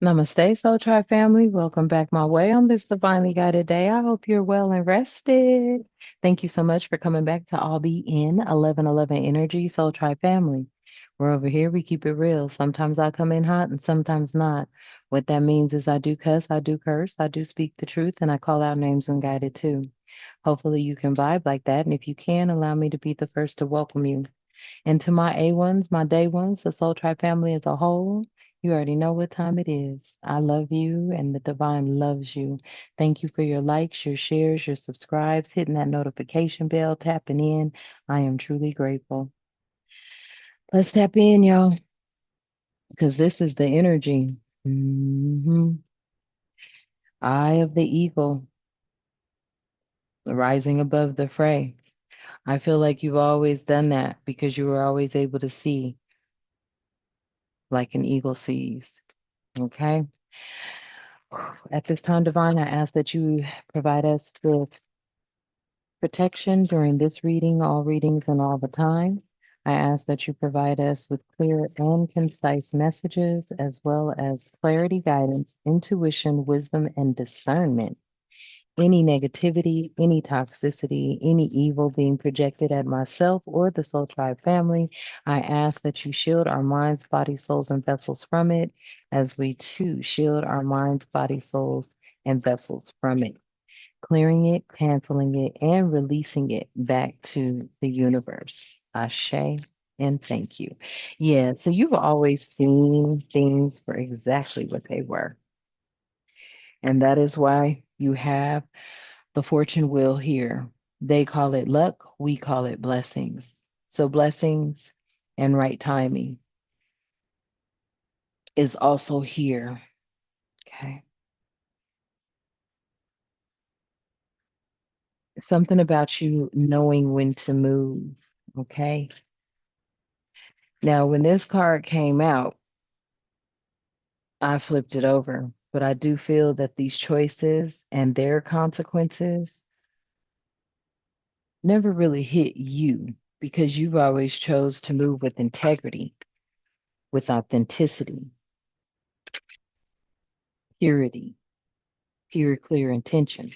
Namaste, Soul Tribe family. Welcome back my way on this divinely guided day. I hope you're well and rested. Thank you so much for coming back to All Be In 1111 Energy Soul Tribe family. We're over here, we keep it real. Sometimes I come in hot and sometimes not. What that means is I do cuss, I do curse, I do speak the truth, and I call out names when guided too. Hopefully you can vibe like that. And if you can, allow me to be the first to welcome you. And to my A1s, my day ones, the Soul Tribe family as a whole, you already know what time it is. I love you and the divine loves you. Thank you for your likes, your shares, your subscribes, hitting that notification bell, tapping in. I am truly grateful. Let's tap in, y'all, because this is the energy. hmm Eye of the eagle, rising above the fray. I feel like you've always done that because you were always able to see like an eagle sees. Okay. At this time, Divine, I ask that you provide us with protection during this reading, all readings, and all the time. I ask that you provide us with clear and concise messages, as well as clarity, guidance, intuition, wisdom, and discernment. Any negativity, any toxicity, any evil being projected at myself or the Soul Tribe family, I ask that you shield our minds, bodies, souls, and vessels from it, as we too shield our minds, bodies, souls, and vessels from it, clearing it, canceling it, and releasing it back to the universe. Ashe. And thank you. Yeah, so you've always seen things for exactly what they were. And that is why you have the fortune wheel here. They call it luck, we call it blessings. So, blessings and right timing is also here. Okay. Something about you knowing when to move. Okay. Now, when this card came out, I flipped it over, but I do feel that these choices and their consequences never really hit you because you've always chose to move with integrity, with authenticity, purity, pure, clear intention.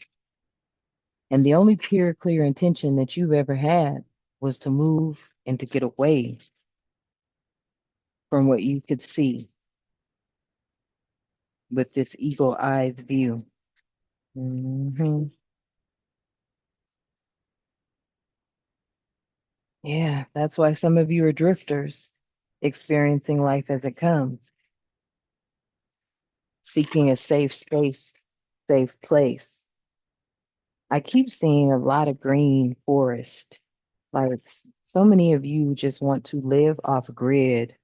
And the only pure, clear intention that you've ever had was to move and to get away from what you could see with this eagle eyes view. hmm Yeah, that's why some of you are drifters, experiencing life as it comes, seeking a safe space, safe place. I keep seeing a lot of green forest. Like so many of you just want to live off grid.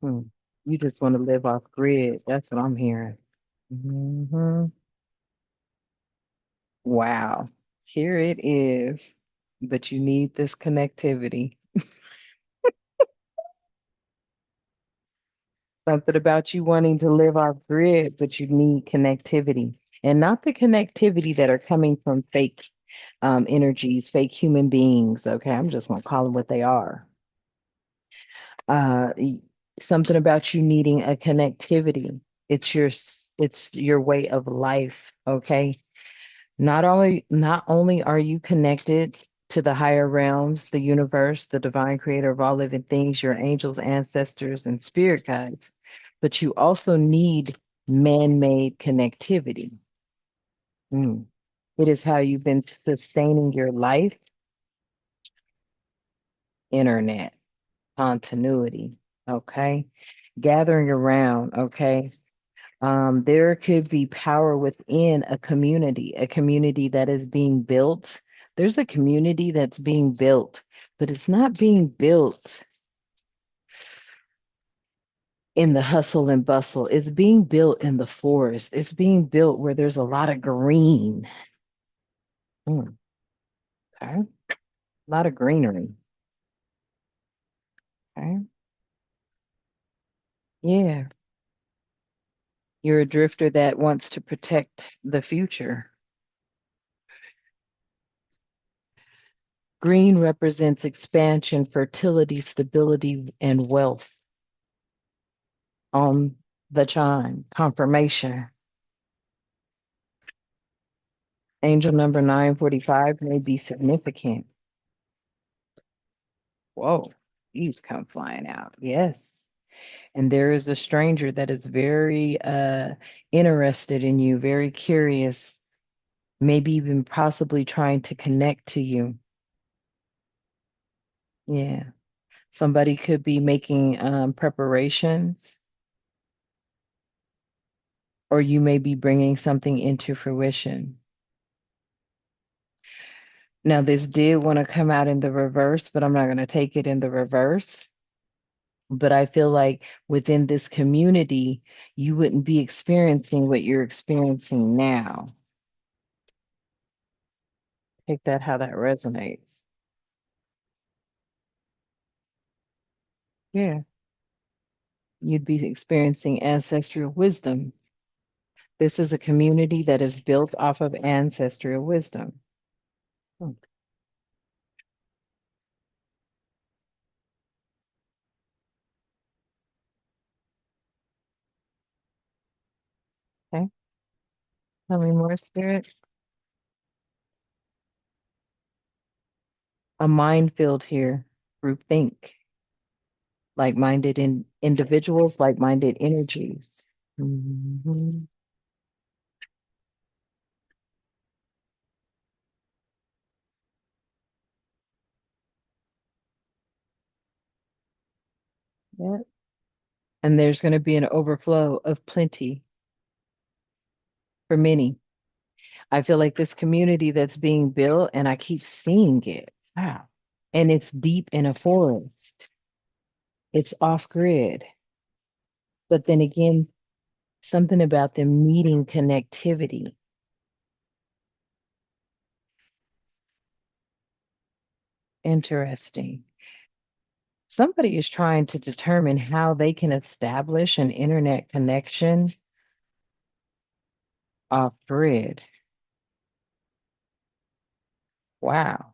Hmm. You just want to live off grid. That's what I'm hearing. hmm Wow. Here it is. But you need this connectivity. Something about you wanting to live off grid, but you need connectivity. And not the connectivity that are coming from fake energies, fake human beings. Okay, I'm just gonna call them what they are. Uh, y- Something about you needing a connectivity. It's your way of life. Okay, not only are you connected to the higher realms, the universe, the divine creator of all living things, your angels, ancestors, and spirit guides, but you also need man-made connectivity. Mm. It is how you've been sustaining your life, internet, continuity, okay? Gathering around, okay? There could be power within a community that is being built. There's a community that's being built, but it's not being built in the hustle and bustle. It's being built in the forest. It's being built where there's a lot of green. Mm, okay. A lot of greenery. Okay. Yeah. You're a drifter that wants to protect the future. Green represents expansion, fertility, stability, and wealth. on the chime, confirmation. Angel number 945 may be significant. Whoa, he's come flying out. Yes. And there is a stranger that is very interested in you, very curious, maybe even possibly trying to connect to you. Yeah. Somebody could be making preparations, or you may be bringing something into fruition. Now, this did want to come out in the reverse, but I'm not going to take it in the reverse. But I feel like within this community, you wouldn't be experiencing what you're experiencing now. Take that how that resonates. Yeah, you'd be experiencing ancestral wisdom. This is a community that is built off of ancestral wisdom. Hmm, okay, tell me more, Spirit. A minefield here, groupthink, like-minded individuals, like-minded energies. Mhm. Yeah. And there's going to be an overflow of plenty for many. I feel like this community that's being built, and I keep seeing it. Wow. And it's deep in a forest. It's off grid. But then again, something about them needing connectivity. Interesting. Somebody is trying to determine how they can establish an internet connection off grid. Wow.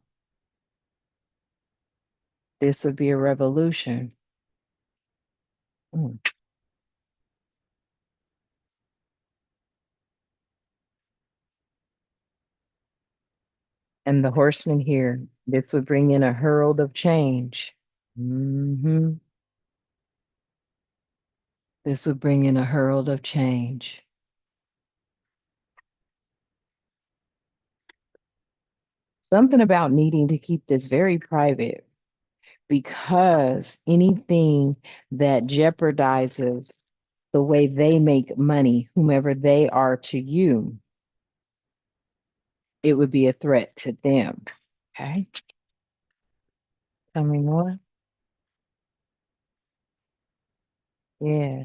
This would be a revolution. Mm. And the horseman here, this would bring in a herald of change. Hmm. This would bring in a herald of change. Something about needing to keep this very private because anything that jeopardizes the way they make money, whomever they are to you, it would be a threat to them. Okay. Tell me more. Yeah.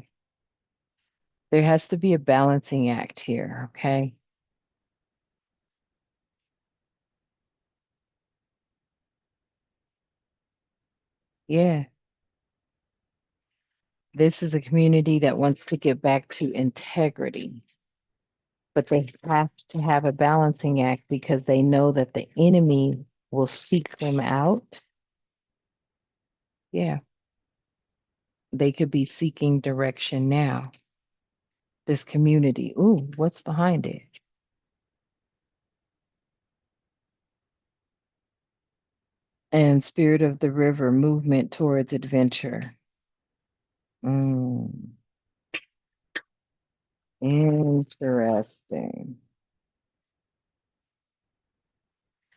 There has to be a balancing act here. Okay. Yeah. This is a community that wants to get back to integrity, but they have to have a balancing act because they know that the enemy will seek them out. Yeah. They could be seeking direction now. This community. Ooh, what's behind it? And Spirit of the River, movement towards adventure. Mm, interesting.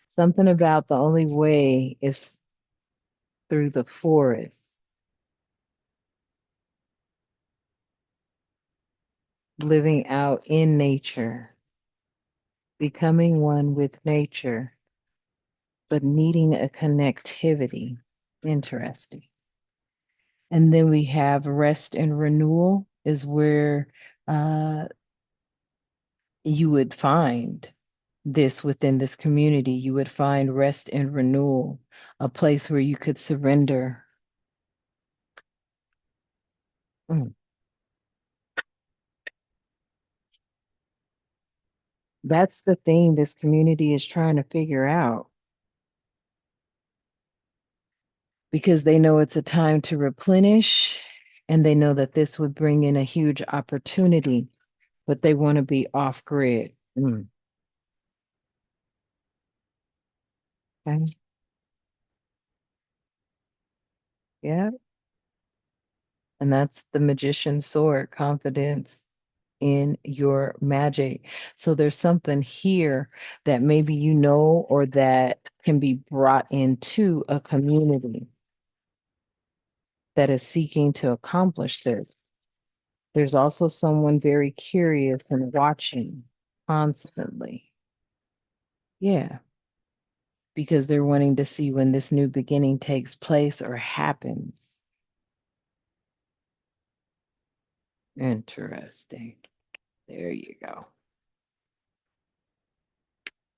Something about the only way is through the forest, living out in nature, becoming one with nature, but needing a connectivity. Interesting. And then we have rest and renewal is where uh, you would find this within this community. You would find rest and renewal, a place where you could surrender. Mm. That's the thing this community is trying to figure out because they know it's a time to replenish And they know that this would bring in a huge opportunity, but they want to be off grid. Okay. Yeah. And that's the magician's sword, confidence in your magic. So there's something here that maybe you know or that can be brought into a community that is seeking to accomplish this. There's also someone very curious and watching constantly. Yeah, because they're wanting to see when this new beginning takes place or happens. Interesting. There you go.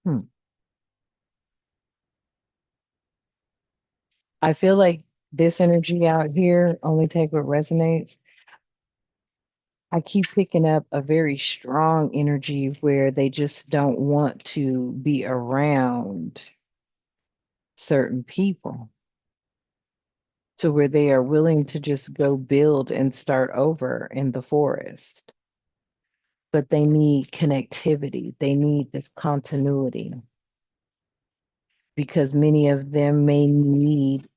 Hmm. I feel like this energy out here, only take what resonates. I keep picking up a very strong energy where they just don't want to be around certain people to where they are willing to just go build and start over in the forest. But they need connectivity, they need this continuity because many of them may need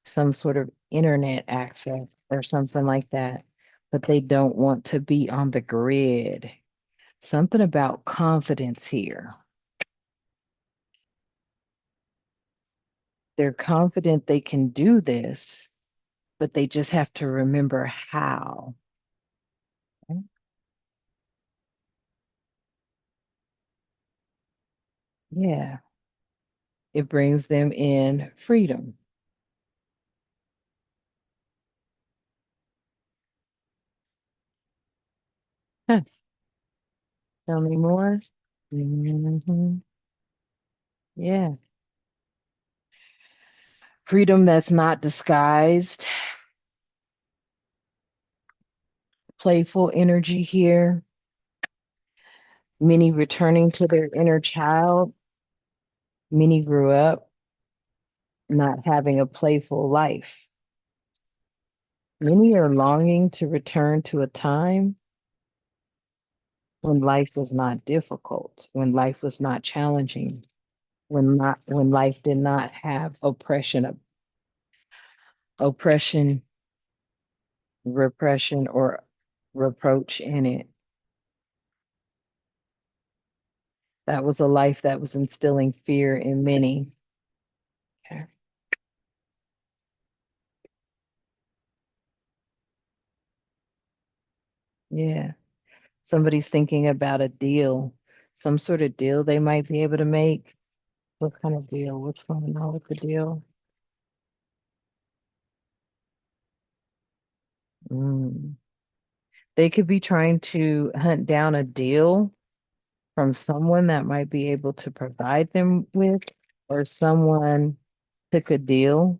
some sort of internet access or something like that, but they don't want to be on the grid. Something about confidence here. They're confident they can do this, but they just have to remember how. Yeah, it brings them in freedom. Huh. Tell me more. Yeah, freedom that's not disguised, playful energy here, many returning to their inner child. Many grew up not having a playful life. Many are longing to return to a time when life was not difficult, when life was not challenging, when life did not have oppression, repression, or reproach in it. That was a life that was instilling fear in many. Okay. Yeah. Somebody's thinking about a deal, some sort of deal they might be able to make. What kind of deal? What's going on with the deal? Mm. They could be trying to hunt down a deal from someone that might be able to provide them with, or someone took a deal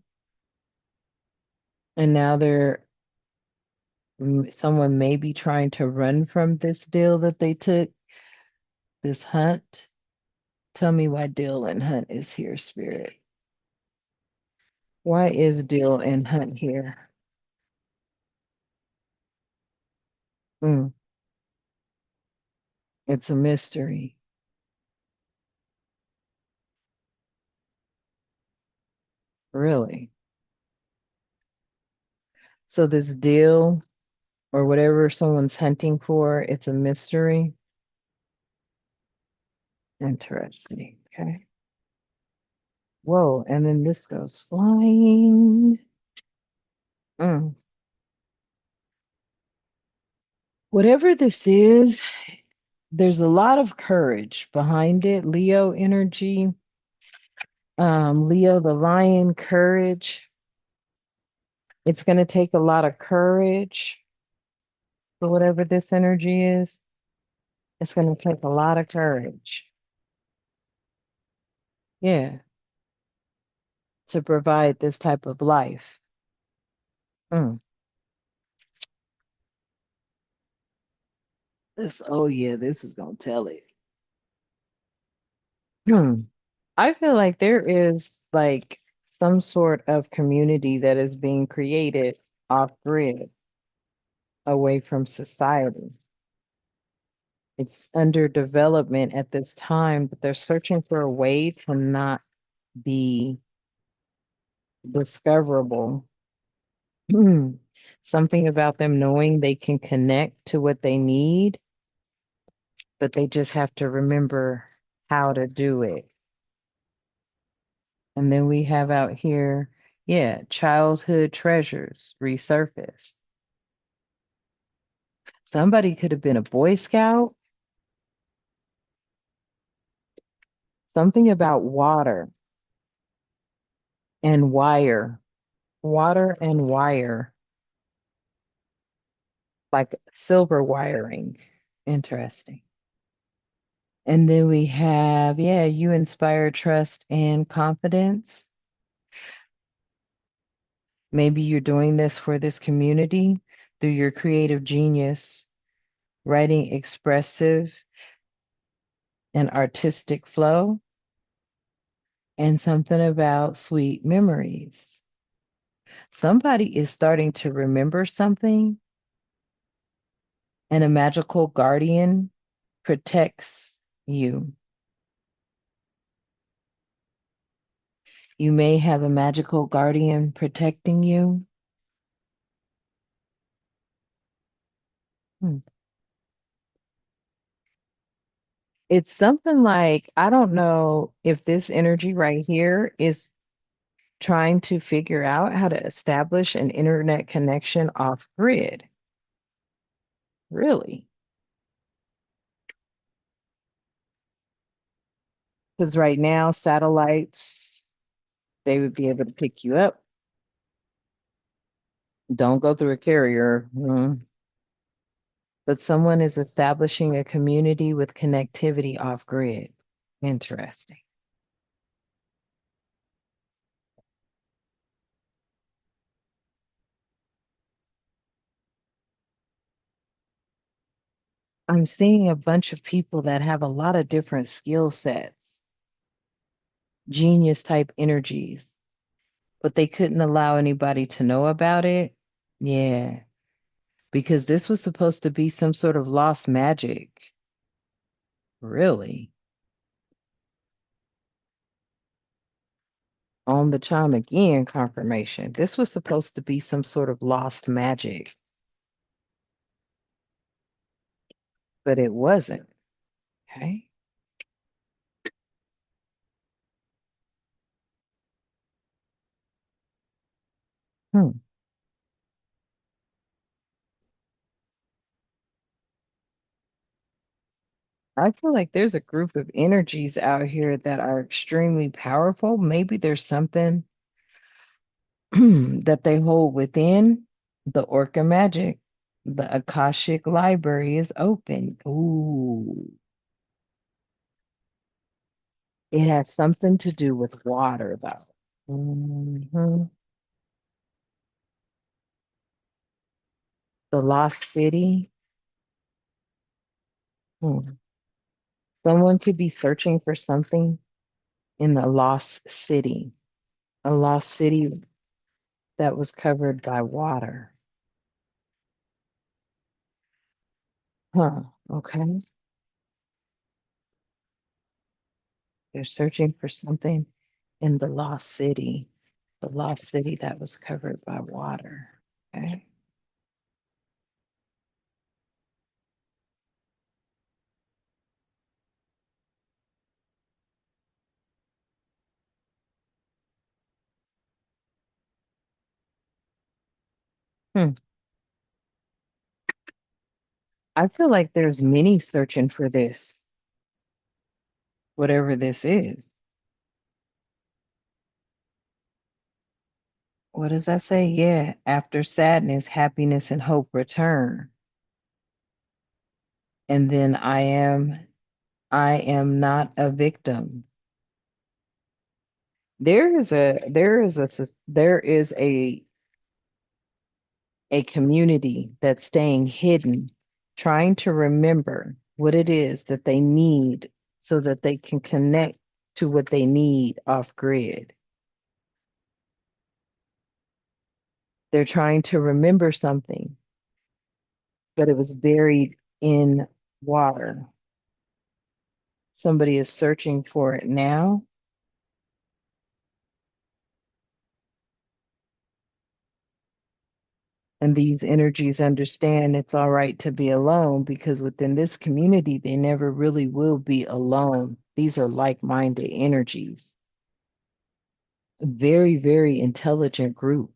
and now someone may be trying to run from this deal that they took, this hunt. Tell me why deal and hunt is here, spirit. Why is deal and hunt here? Mm, it's a mystery, really. So this deal or whatever someone's hunting for, it's a mystery. Interesting. Okay. Whoa, and then this goes flying. Mm. Whatever this is, there's a lot of courage behind it. Leo energy, Leo the lion, courage. It's going to take a lot of courage for whatever this energy is. It's going to take a lot of courage. Yeah, to provide this type of life. Mm. Oh yeah, this is going to tell it. Hmm. I feel like there is like some sort of community that is being created off grid. away from society. It's under development at this time, but they're searching for a way to not be discoverable. Something about them knowing they can connect to what they need, but they just have to remember how to do it. And then we have out here, yeah, childhood treasures resurface. Somebody could have been a Boy Scout, something about and wire, water and wire, like silver wiring. Interesting. And then we have, yeah, you inspire trust and confidence. Maybe you're doing this for this community through your creative genius, writing expressive and artistic flow, and something about sweet memories. Somebody is starting to remember something, and a magical guardian protects you. You may have a magical guardian protecting you. Hmm. It's something like, I don't know if this energy right here is trying to figure out how to establish an internet connection off grid. Really? Because right now, satellites, they would be able to pick you up. Don't go through a carrier. But someone is establishing a community with connectivity off grid. Interesting. I'm seeing a bunch of people that have a lot of different skill sets, genius type energies, but they couldn't allow anybody to know about it. Yeah, because this was supposed to be some sort of lost magic. Really? On the chime again confirmation. This was supposed to be some sort of lost magic, but it wasn't. Okay. Hmm. I feel like there's a group of energies out here that are extremely powerful. Maybe there's something that they hold within the Orca magic. The Akashic library is open. Ooh, it has something to do with water, though. Mhm. The lost city. Hmm. Someone could be searching for something in the lost city, a lost city that was covered by water. Huh. Okay. They're searching for something in the lost city that was covered by water. Okay. Hmm. I feel like there's many searching for this, whatever this is. What does that say? Yeah. After sadness, happiness and hope return. And then I am not a victim. There is a community that's staying hidden, trying to remember what it is that they need so that they can connect to what they need off grid. They're trying to remember something but it was buried in water. Somebody is searching for it now. And these energies understand it's all right to be alone because within this community, they never really will be alone. These are like minded energies. A very, very intelligent group.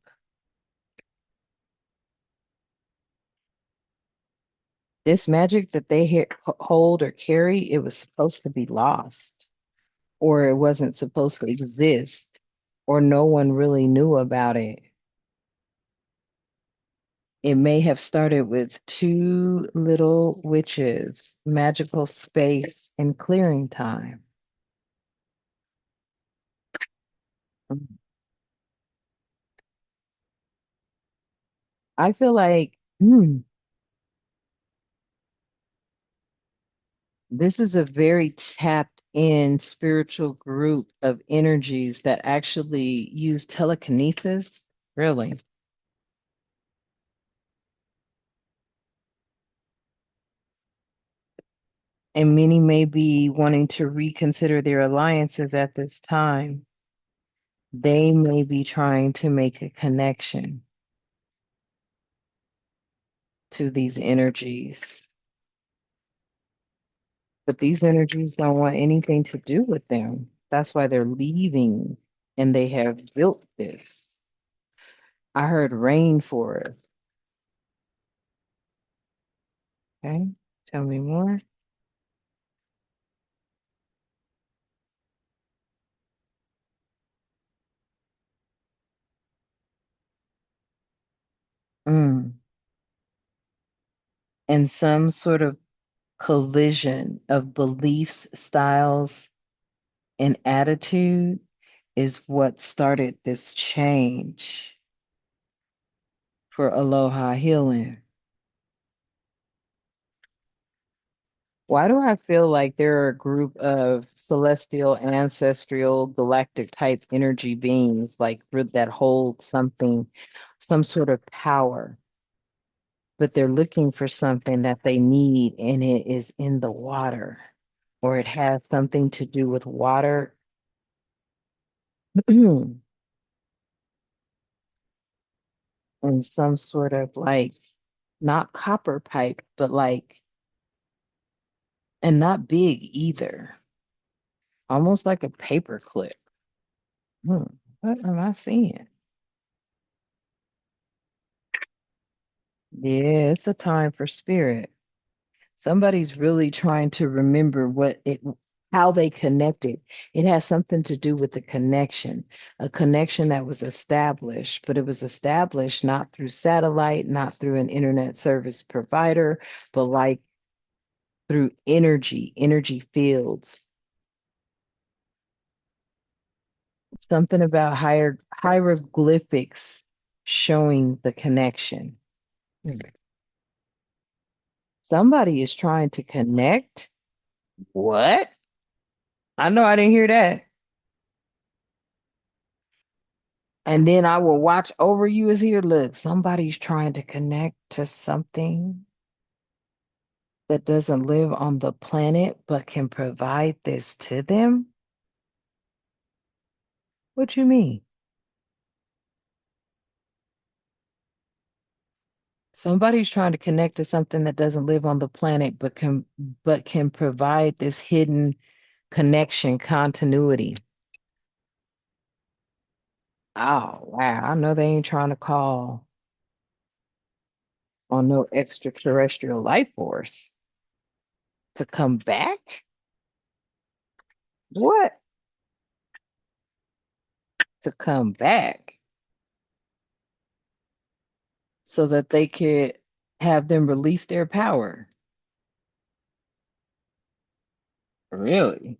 This magic that they hold or carry, it was supposed to be lost, or it wasn't supposed to exist, or no one really knew about it. It may have started with two little witches, magical space and clearing time. I feel like this is a very tapped in spiritual group of energies that actually use telekinesis. Really. And many may be wanting to reconsider their alliances at this time. They may be trying to make a connection to these energies. But these energies don't want anything to do with them. That's why they're leaving and they have built this. I heard rainforest. Okay, tell me more. Mm. And some sort of collision of beliefs, styles, and attitude is what started this change for Aloha Healing. Why do I feel like there are a group of celestial, ancestral, galactic type energy beings that hold something, some sort of power, but they're looking for something that they need and it is in the water or it has something to do with water. And some sort of like not copper pipe, but like, and not big either, almost like a paper clip. Hmm, what am I seeing? Yeah, it's a time for spirit. Somebody's really trying to remember how they connected. It has something to do with the connection, a connection that was established, but it was established not through satellite, not through an internet service provider, but like through energy fields. Something about higher hieroglyphics showing the connection. Hmm. Somebody is trying to connect. What? I know I didn't hear that. And then I will watch over you as here. Look, somebody's trying to connect to something that doesn't live on the planet but can provide this to them. What you mean? Somebody's trying to connect to something that doesn't live on the planet but can provide this hidden connection continuity. Oh, wow. I know they ain't trying to call on no extraterrestrial life force to come back. What? To come back so that they could have them release their power. Really?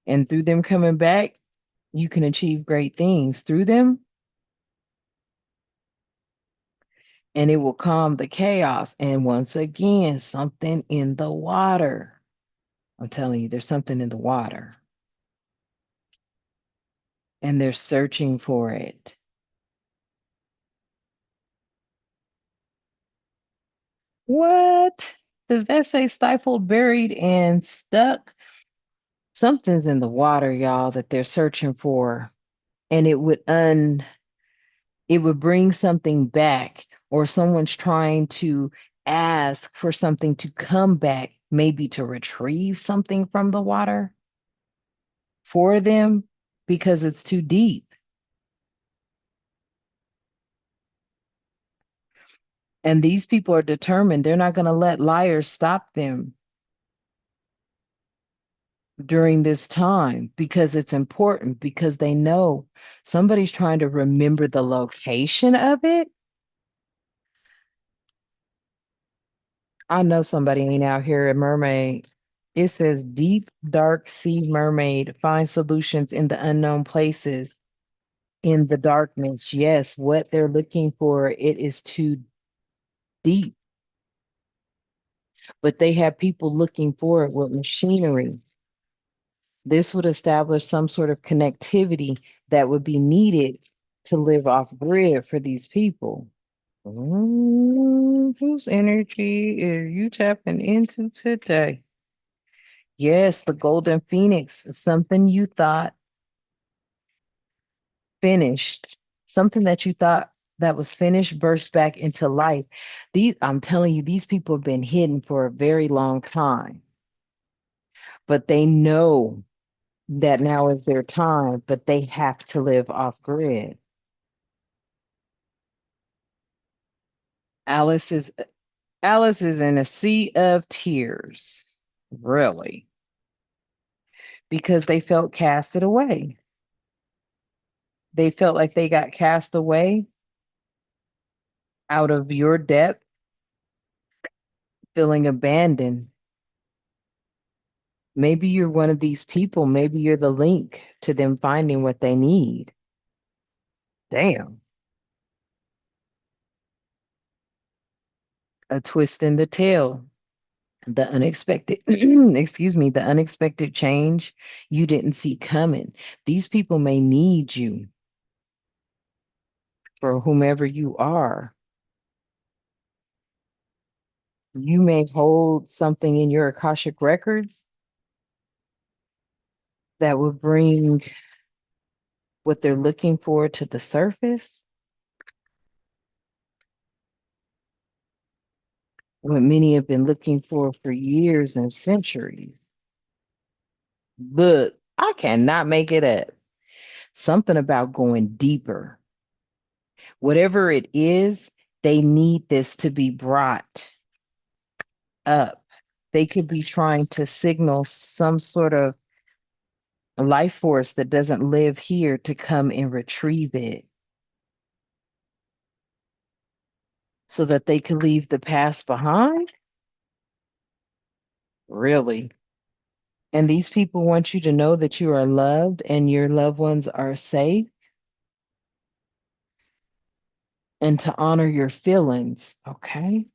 And through them coming back, you can achieve great things through them, and it will calm the chaos. And once again, something in the water. I'm telling you, there's something in the water, and they're searching for it. What? Does that say stifled, buried, and stuck? Something's in the water, y'all, that they're searching for. And it would bring something back, or someone's trying to ask for something to come back, maybe to retrieve something from the water for them because it's too deep. And these people are determined. They're not going to let liars stop them during this time because it's important, because they know somebody's trying to remember the location of it. I know somebody ain't out here at Mermaid. It says deep, dark sea mermaid, find solutions in the unknown places in the darkness. Yes, what they're looking for, it is too deep, but they have people looking for it with machinery. This would establish some sort of connectivity that would be needed to live off grid for these people. Whose energy are you tapping into today? Yes, the golden phoenix, something you thought finished, something that you thought that was finished burst back into life. I'm telling you, these people have been hidden for a very long time, but they know that now is their time, but they have to live off grid. Alice is Alice is in a sea of tears, really, because they felt casted away. They felt like they got cast away out of your depth, feeling abandoned. Maybe you're one of these people. Maybe you're the link to them finding what they need. Damn. A twist in the tail. The unexpected, excuse me, the unexpected change you didn't see coming. These people may need you for whomever you are. You may hold something in your Akashic records that will bring what they're looking for to the surface, what many have been looking for years and centuries. But I cannot make it up. Something about going deeper. Whatever it is, they need this to be brought up. They could be trying to signal some sort of life force that doesn't live here to come and retrieve it so that they can leave the past behind. Really. And these people want you to know that you are loved and your loved ones are safe, and to honor your feelings, okay?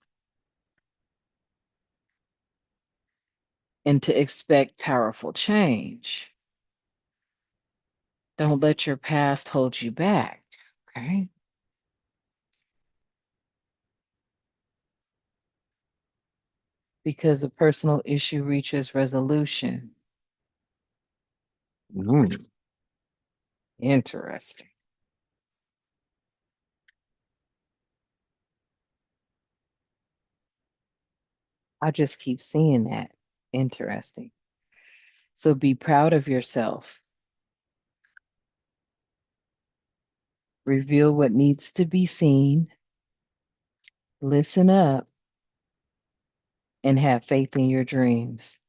And to expect powerful change. Don't let your past hold you back, okay? Because a personal issue reaches resolution. Mm, interesting. I just keep seeing that. Interesting. So be proud of yourself. Reveal what needs to be seen. Listen up and have faith in your dreams.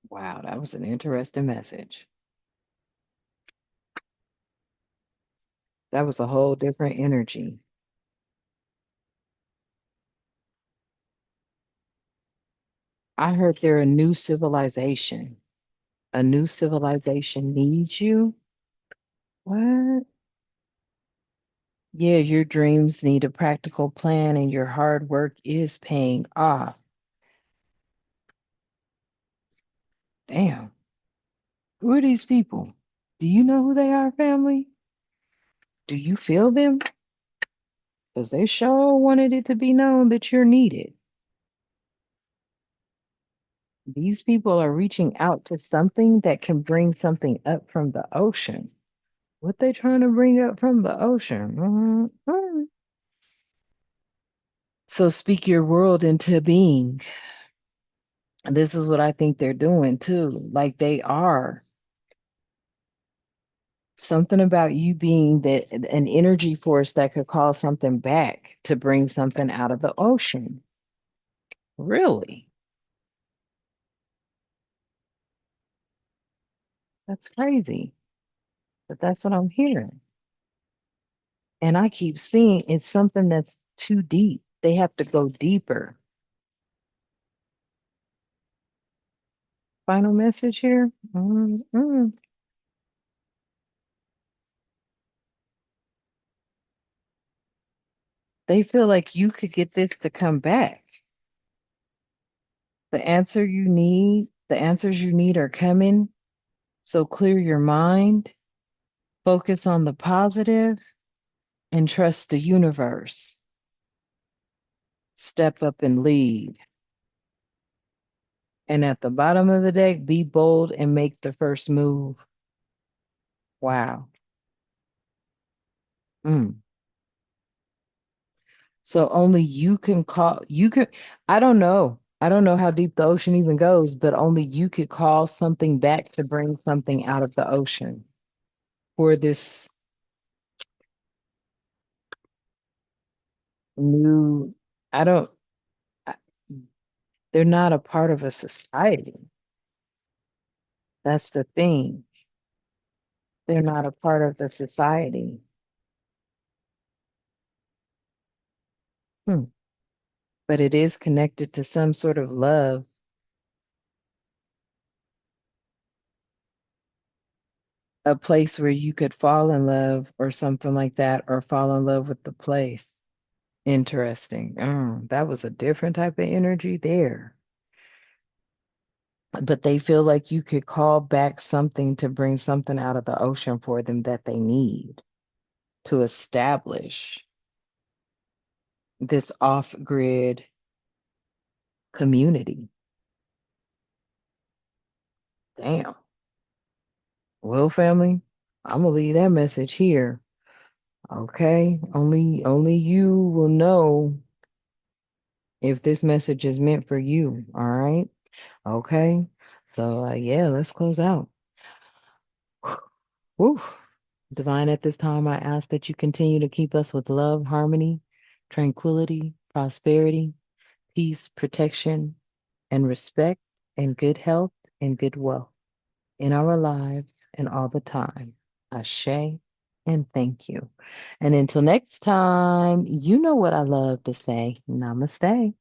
Wow, that was an interesting message. That was a whole different energy. I heard they're a new civilization. A new civilization needs you. What? Yeah, your dreams need a practical plan and your hard work is paying off. Damn. Who are these people? Do you know who they are, family? Do you feel them? Because they sure wanted it to be known that you're needed. These people are reaching out to something that can bring something up from the ocean. What they trying to bring up from the ocean? So speak your world into being. This is what I think they're doing too. Like they are. Something about you being that an energy force that could call something back to bring something out of the ocean. Really? That's crazy. But that's what I'm hearing. And I keep seeing it's something that's too deep. They have to go deeper. Final message here. They feel like you could get this to come back. The answers you need are coming. So clear your mind, focus on the positive, and trust the universe. Step up and lead. And at the bottom of the deck, be bold and make the first move. Wow. Mm. So only you can call, you can, I don't know. I don't know how deep the ocean even goes, but only you could call something back to bring something out of the ocean for this new, I don't, I- they're not a part of a society. That's the thing. They're not a part of the society. Hmm. But it is connected to some sort of love, a place where you could fall in love or something like that, or fall in love with the place. Interesting. That was a different type of energy there. But they feel like you could call back something to bring something out of the ocean for them that they need to establish this off-grid community. Damn. Well, family, I'm gonna leave that message here. Okay? Only you will know if this message is meant for you. All right? Okay? So yeah, let's close out. Whew. Divine, at this time, I ask that you continue to keep us with love, harmony, tranquility, prosperity, peace, protection, and respect, and good health and good wealth in our lives and all the time. Ashe, and thank you. And until next time, you know what I love to say. Namaste.